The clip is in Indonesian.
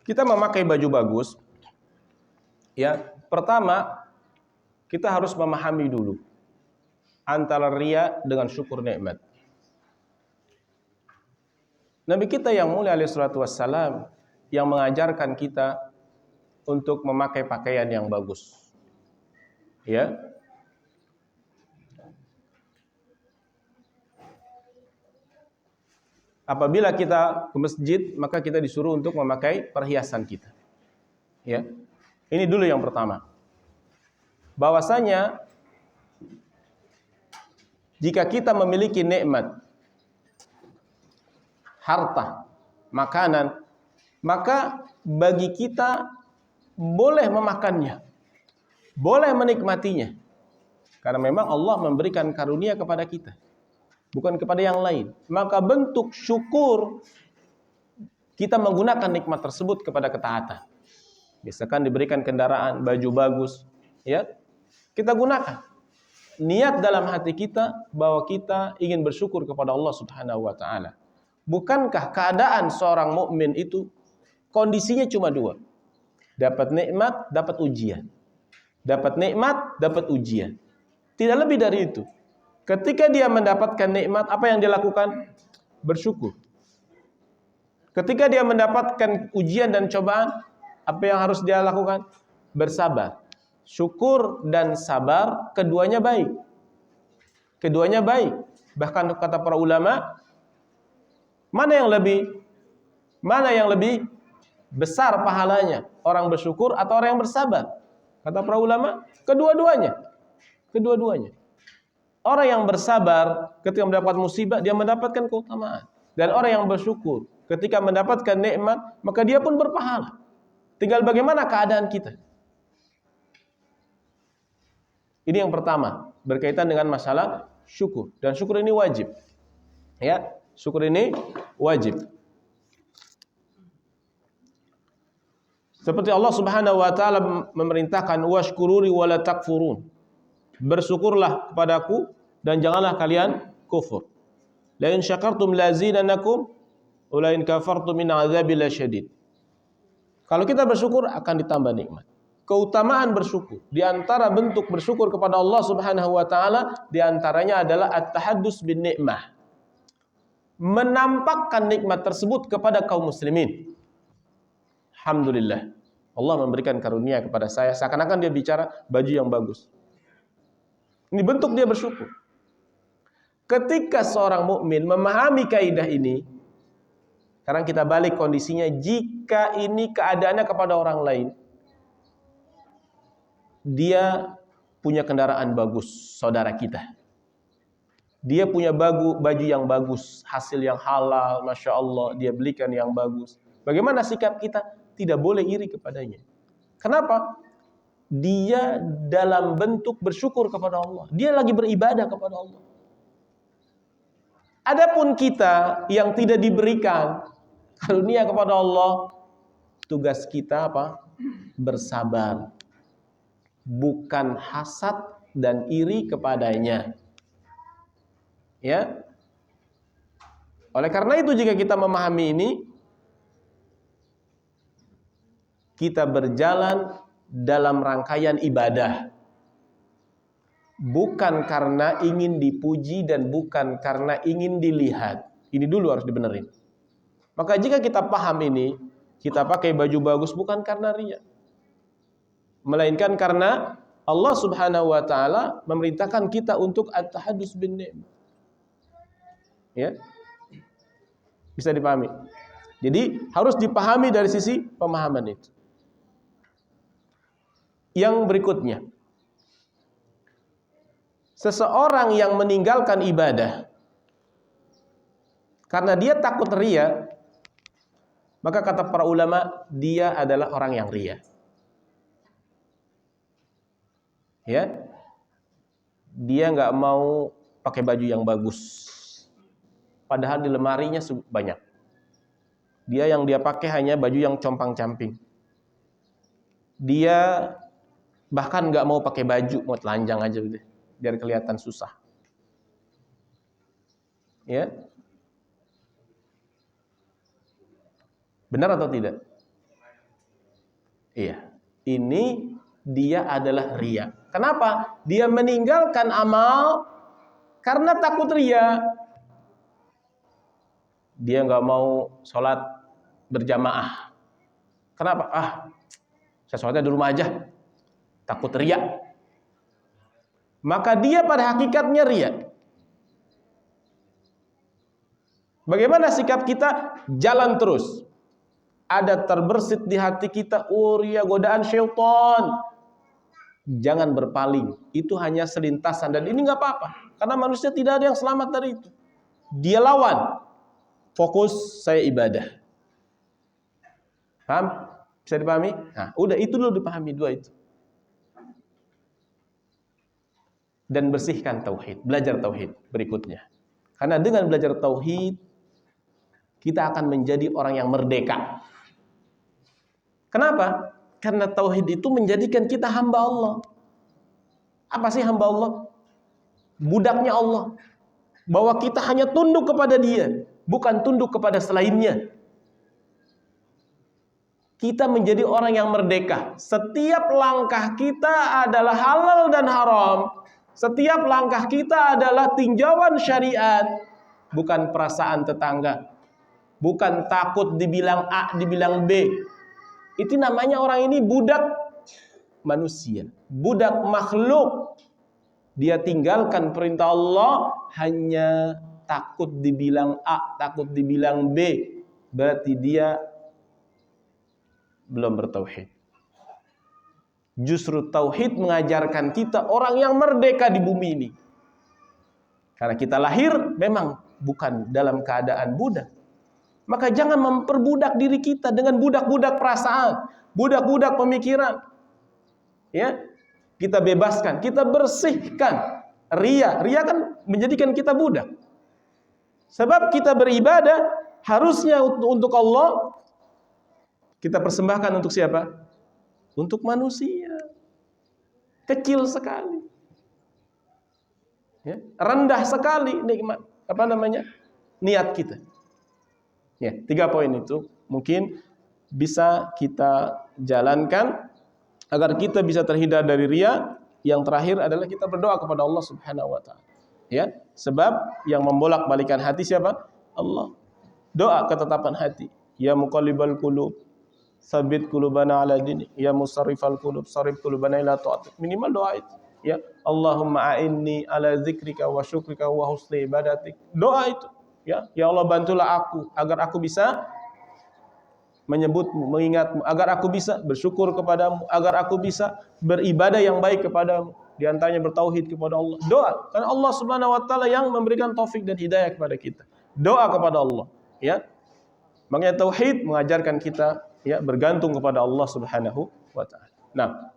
kita memakai baju bagus, ya, pertama kita harus memahami dulu antara riya dengan syukur nikmat. Nabi kita yang mulia alaihi salatu wassalam yang mengajarkan kita untuk memakai pakaian yang bagus. Ya. Apabila kita ke masjid, maka kita disuruh untuk memakai perhiasan kita. Ya. Ini dulu yang pertama. Bahwasanya jika kita memiliki nikmat, harta, makanan, maka bagi kita boleh memakannya, boleh menikmatinya. Karena memang Allah memberikan karunia kepada kita, bukan kepada yang lain. Maka bentuk syukur kita menggunakan nikmat tersebut kepada ketaatan. Misalkan diberikan kendaraan, baju bagus, ya, kita gunakan. Niat dalam hati kita bahwa kita ingin bersyukur kepada Allah Subhanahu wa taala. Bukankah keadaan seorang mukmin itu kondisinya cuma dua? Dapat nikmat, dapat ujian. Dapat nikmat, dapat ujian. Tidak lebih dari itu. Ketika dia mendapatkan nikmat, apa yang dia lakukan? Bersyukur. Ketika dia mendapatkan ujian dan cobaan, apa yang harus dia lakukan? Bersabar. Syukur dan sabar, keduanya baik. Keduanya baik. Bahkan kata para ulama, mana yang lebih besar pahalanya? Orang bersyukur atau orang yang bersabar? Kata para ulama, kedua-duanya. Kedua-duanya. Orang yang bersabar ketika mendapat musibah, dia mendapatkan keutamaan. Dan orang yang bersyukur ketika mendapatkan nikmat, maka dia pun berpahala. Tinggal bagaimana keadaan kita. Ini yang pertama, berkaitan dengan masalah syukur. Dan syukur ini wajib. Ya, syukur ini wajib. Seperti Allah Subhanahu wa taala memerintahkan washkururi wala takfurun. Bersyukurlah kepadaku dan janganlah kalian kufur. La in syakartum lazidanakum wa la in kafartum min adzabil lasyadid. Kalau kita bersyukur akan ditambah nikmat. Keutamaan bersyukur, di antara bentuk bersyukur kepada Allah Subhanahu wa taala di antaranya adalah at-tahaddus bin nikmah. Menampakkan nikmat tersebut kepada kaum muslimin. Alhamdulillah, Allah memberikan karunia kepada saya, seakan-akan dia bicara baju yang bagus. Ini bentuk dia bersyukur. Ketika seorang mukmin memahami kaidah ini, sekarang kita balik kondisinya, jika ini keadaannya kepada orang lain, dia punya kendaraan bagus, saudara kita. Dia punya baju yang bagus, hasil yang halal, Masya Allah, dia belikan yang bagus. Bagaimana sikap kita? Tidak boleh iri kepadanya. Kenapa? Dia dalam bentuk bersyukur kepada Allah. Dia lagi beribadah kepada Allah. Adapun kita yang tidak diberikan karunia kepada Allah, tugas kita apa? Bersabar. Bukan hasad dan iri kepadanya. Ya. Oleh karena itu jika kita memahami ini, kita berjalan dalam rangkaian ibadah. Bukan karena ingin dipuji dan bukan karena ingin dilihat. Ini dulu harus dibenerin. Maka jika kita paham ini, kita pakai baju bagus bukan karena riya, melainkan karena Allah Subhanahu wa taala memerintahkan kita untuk at-tahaddus bin ni'mah. Ya. Bisa dipahami. Jadi harus dipahami dari sisi pemahaman itu. Yang berikutnya, seseorang yang meninggalkan ibadah karena dia takut riya, maka kata para ulama, dia adalah orang yang riya. Ya, dia nggak mau pakai baju yang bagus, padahal di lemarinya banyak. Dia pakai hanya baju yang compang-camping. Dia bahkan nggak mau pakai baju, mau telanjang aja udah, biar kelihatan susah. Ya, benar atau tidak? Iya. Ini dia adalah riya. Kenapa? Dia meninggalkan amal karena takut riya. Dia nggak mau sholat berjamaah. Kenapa? Saya sholatnya di rumah aja. Takut riya. Maka dia pada hakikatnya riya. Bagaimana sikap kita? Jalan terus. Ada terbersit di hati kita, riya, godaan syaitan. Jangan berpaling. Itu hanya selintasan dan ini nggak apa-apa. Karena manusia tidak ada yang selamat dari itu. Dia lawan. Fokus saya ibadah. Paham? Bisa dipahami? Nah, udah itu dulu dipahami dua itu. Dan bersihkan tauhid, belajar tauhid berikutnya. Karena dengan belajar tauhid kita akan menjadi orang yang merdeka. Kenapa? Karena tauhid itu menjadikan kita hamba Allah. Apa sih hamba Allah? Budaknya Allah. Bahwa kita hanya tunduk kepada Dia, bukan tunduk kepada selainnya. Kita menjadi orang yang merdeka. Setiap langkah kita adalah halal dan haram. Setiap langkah kita adalah tinjauan syariat, bukan perasaan tetangga. Bukan takut dibilang A, dibilang B. Itu namanya orang ini budak manusia, budak makhluk. Dia tinggalkan perintah Allah hanya takut dibilang A, takut dibilang B. Berarti dia belum bertauhid. Justru tauhid mengajarkan kita orang yang merdeka di bumi ini. Karena kita lahir memang bukan dalam keadaan budak. Maka jangan memperbudak diri kita dengan budak-budak perasaan, budak-budak pemikiran. Ya, kita bebaskan, kita bersihkan riya. Riya kan menjadikan kita budak. Sebab kita beribadah harusnya untuk Allah, kita persembahkan untuk siapa? Untuk manusia. Kecil sekali. Ya, rendah sekali nikmat, niat kita. Ya, 3 poin itu mungkin bisa kita jalankan agar kita bisa terhindar dari riya. Yang terakhir adalah kita berdoa kepada Allah Subhanahu wa taala. Ya, sebab yang membolak-balikan hati siapa? Allah. Doa ketetapan hati. Ya muqallibal qulub, sabit qulubana ala dinik. Ya musarrifal qulub, sarif qulubana ila ta'atik. Minimal doa itu. Ya, Allahumma a'inni ala zikrika wa syukrika wa husni ibadatik. Doa itu. Ya Allah bantulah aku agar aku bisa menyebutmu, mengingatmu, agar aku bisa bersyukur kepadamu, agar aku bisa beribadah yang baik kepadamu, di antaranya bertauhid kepada Allah. Doa, karena Allah Subhanahu wa taala yang memberikan taufik dan hidayah kepada kita. Doa kepada Allah, ya. Makanya tauhid mengajarkan kita ya bergantung kepada Allah Subhanahu wa taala. Nah,